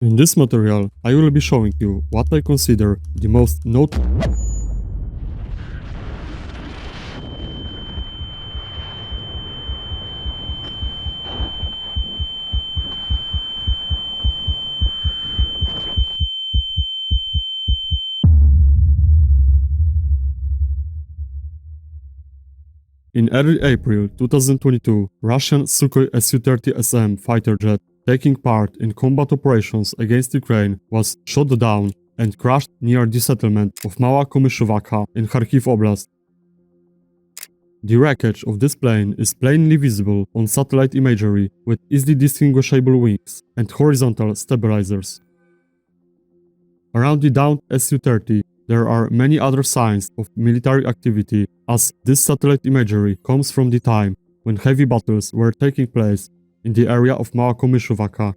In this material, I will be showing you what I consider the most In early April 2022, Russian Sukhoi Su-30SM fighter jet taking part in combat operations against Ukraine was shot down and crashed near the settlement of Mała Komyszowaca in Kharkiv Oblast. The wreckage of this plane is plainly visible on satellite imagery with easily distinguishable wings and horizontal stabilizers. Around the downed Su-30, there are many other signs of military activity, as this satellite imagery comes from the time when heavy battles were taking place in the area of Mała Komyszowaca.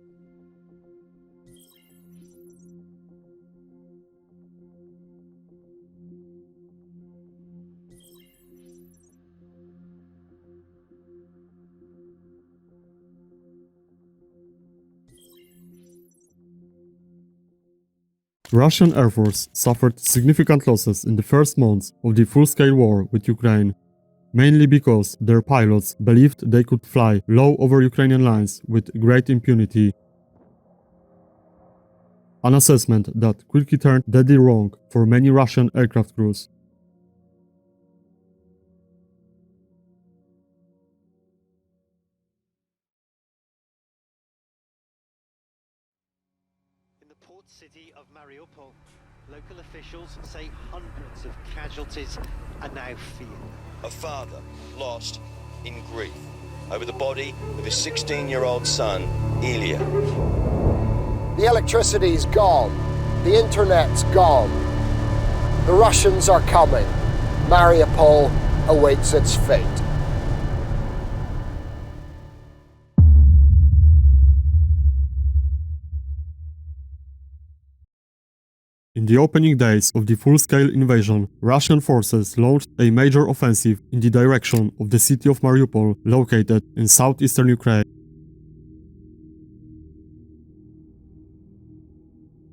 Russian Air Force suffered significant losses in the first months of the full-scale war with Ukraine, mainly because their pilots believed they could fly low over Ukrainian lines with great impunity. An assessment that quickly turned deadly wrong for many Russian aircraft crews. In the port city of Mariupol, local officials say hundreds of casualties are now feared. A father lost in grief over the body of his 16-year-old son, Ilya. The electricity's gone. The internet's gone. The Russians are coming. Mariupol awaits its fate. In the opening days of the full-scale invasion, Russian forces launched a major offensive in the direction of the city of Mariupol, located in southeastern Ukraine.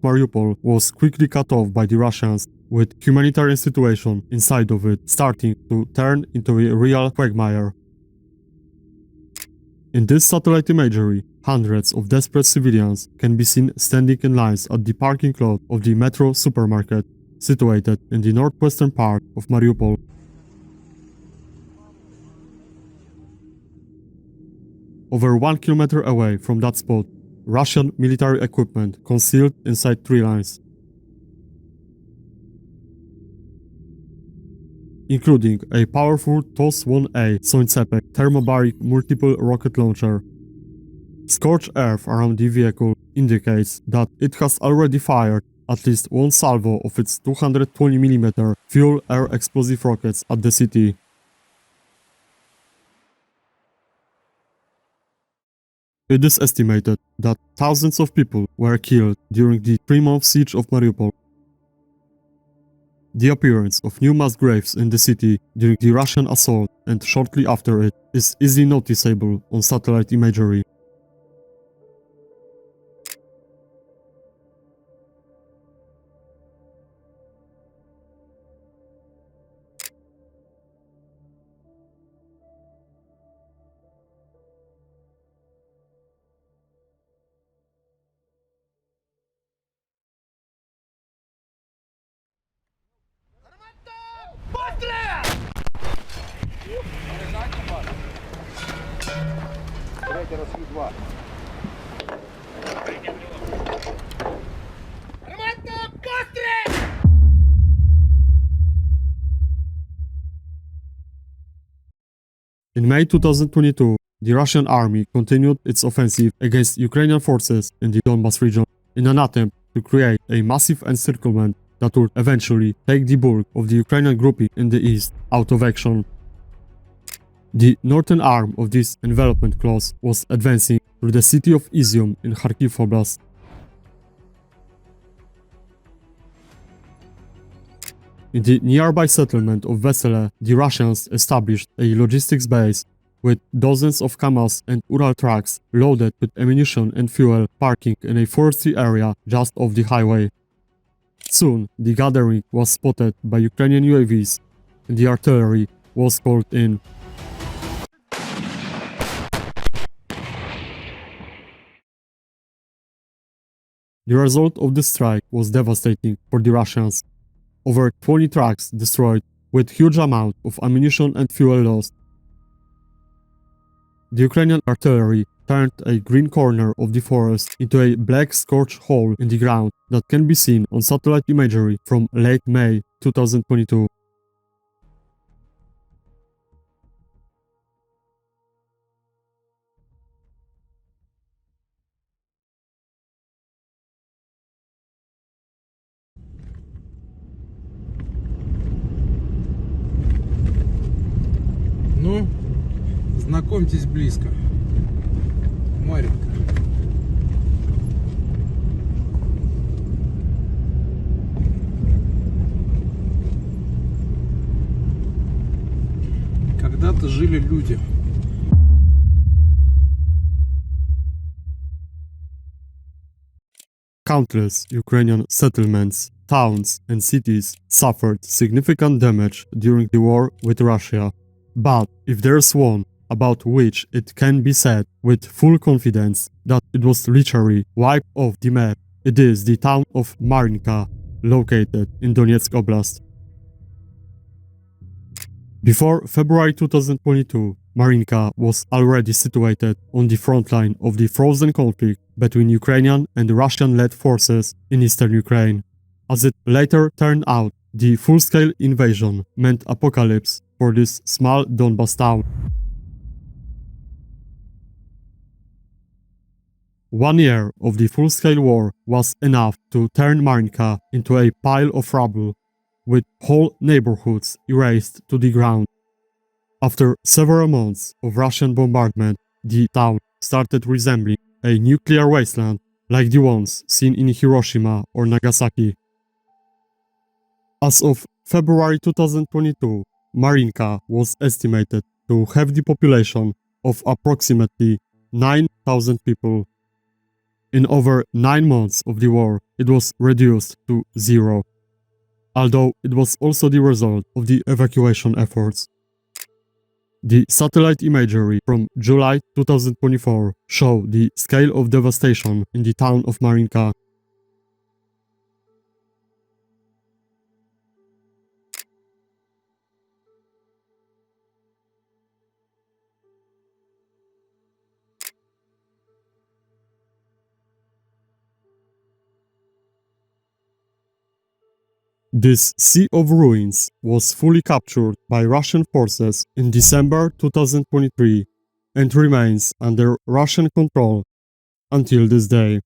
Mariupol was quickly cut off by the Russians, with humanitarian situation inside of it starting to turn into a real quagmire. In this satellite imagery, hundreds of desperate civilians can be seen standing in lines at the parking lot of the Metro supermarket, situated in the northwestern part of Mariupol. Over 1 kilometer away from that spot, Russian military equipment concealed inside tree lines, including a powerful TOS-1A Sońcepek thermobaric multiple rocket launcher. Scorched earth around the vehicle indicates that it has already fired at least one salvo of its 220mm fuel-air explosive rockets at the city. It is estimated that thousands of people were killed during the 3-month siege of Mariupol. The appearance of new mass graves in the city during the Russian assault and shortly after it is easily noticeable on satellite imagery. In May 2022, the Russian army continued its offensive against Ukrainian forces in the Donbas region in an attempt to create a massive encirclement that would eventually take the bulk of the Ukrainian grouping in the east out of action. The northern arm of this envelopment clause was advancing through the city of Izium in Kharkiv Oblast. In the nearby settlement of Vesele, the Russians established a logistics base with dozens of Kamaz and Ural trucks loaded with ammunition and fuel parking in a foresty area just off the highway. Soon, the gathering was spotted by Ukrainian UAVs, and the artillery was called in. The result of the strike was devastating for the Russians. Over 20 trucks destroyed, with huge amount of ammunition and fuel lost. The Ukrainian artillery turned a green corner of the forest into a black scorched hole in the ground that can be seen on satellite imagery from late May 2022. Ну, знакомьтесь близко. Маренька. Когда-то жили люди. Countless Ukrainian settlements, towns, and cities suffered significant damage during the war with Russia. But if there's one about which it can be said with full confidence that it was literally wiped off the map, it is the town of Marinka, located in Donetsk Oblast. Before February 2022, Marinka was already situated on the front line of the frozen conflict between Ukrainian and Russian-led forces in eastern Ukraine. As it later turned out, the full-scale invasion meant apocalypse for this small Donbas town. 1 year of the full-scale war was enough to turn Marinka into a pile of rubble, with whole neighborhoods erased to the ground. After several months of Russian bombardment, the town started resembling a nuclear wasteland like the ones seen in Hiroshima or Nagasaki. As of February 2022, Marinka was estimated to have the population of approximately 9,000 people. In over 9 months of the war, it was reduced to 0, although it was also the result of the evacuation efforts. The satellite imagery from July 2024 show the scale of devastation in the town of Marinka. This sea of ruins was fully captured by Russian forces in December 2023 and remains under Russian control until this day.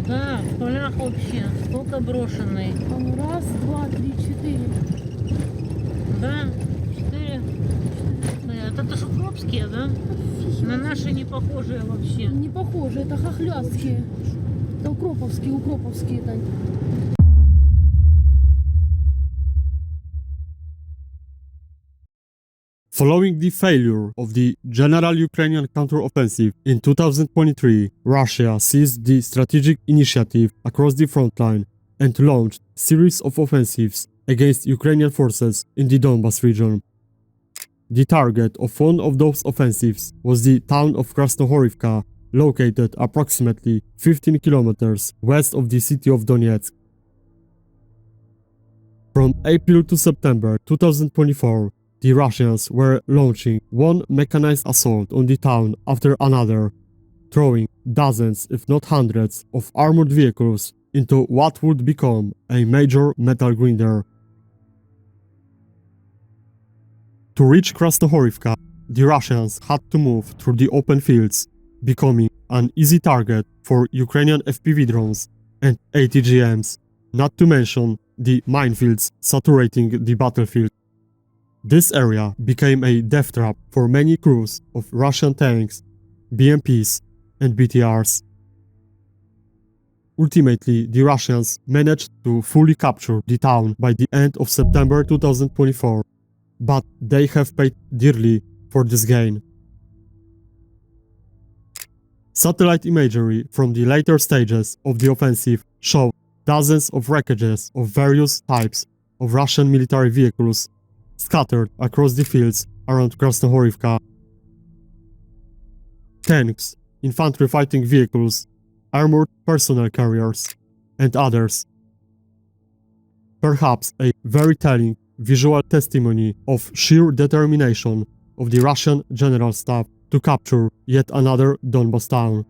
Да, в полях вообще столько брошенной. Раз, два, три, четыре. Да, 4. Это ж укропские, да? На наши не похожие вообще. Не похоже, это хохлядские. Это укроповские, Тань. Following the failure of the general Ukrainian counteroffensive in 2023, Russia seized the strategic initiative across the front line and launched a series of offensives against Ukrainian forces in the Donbas region. The target of one of those offensives was the town of Krasnohorivka, located approximately 15 kilometers west of the city of Donetsk. From April to September 2024, the Russians were launching one mechanized assault on the town after another, throwing dozens if not hundreds of armored vehicles into what would become a major metal grinder. To reach Krasnohorivka, the Russians had to move through the open fields, becoming an easy target for Ukrainian FPV drones and ATGMs, not to mention the minefields saturating the battlefield. This area became a death trap for many crews of Russian tanks, BMPs, and BTRs. Ultimately, the Russians managed to fully capture the town by the end of September 2024, but they have paid dearly for this gain. Satellite imagery from the later stages of the offensive showed dozens of wreckages of various types of Russian military vehicles scattered across the fields around Krasnohorivka. Tanks, infantry fighting vehicles, armored personnel carriers, and others. Perhaps a very telling visual testimony of sheer determination of the Russian general staff to capture yet another Donbas town.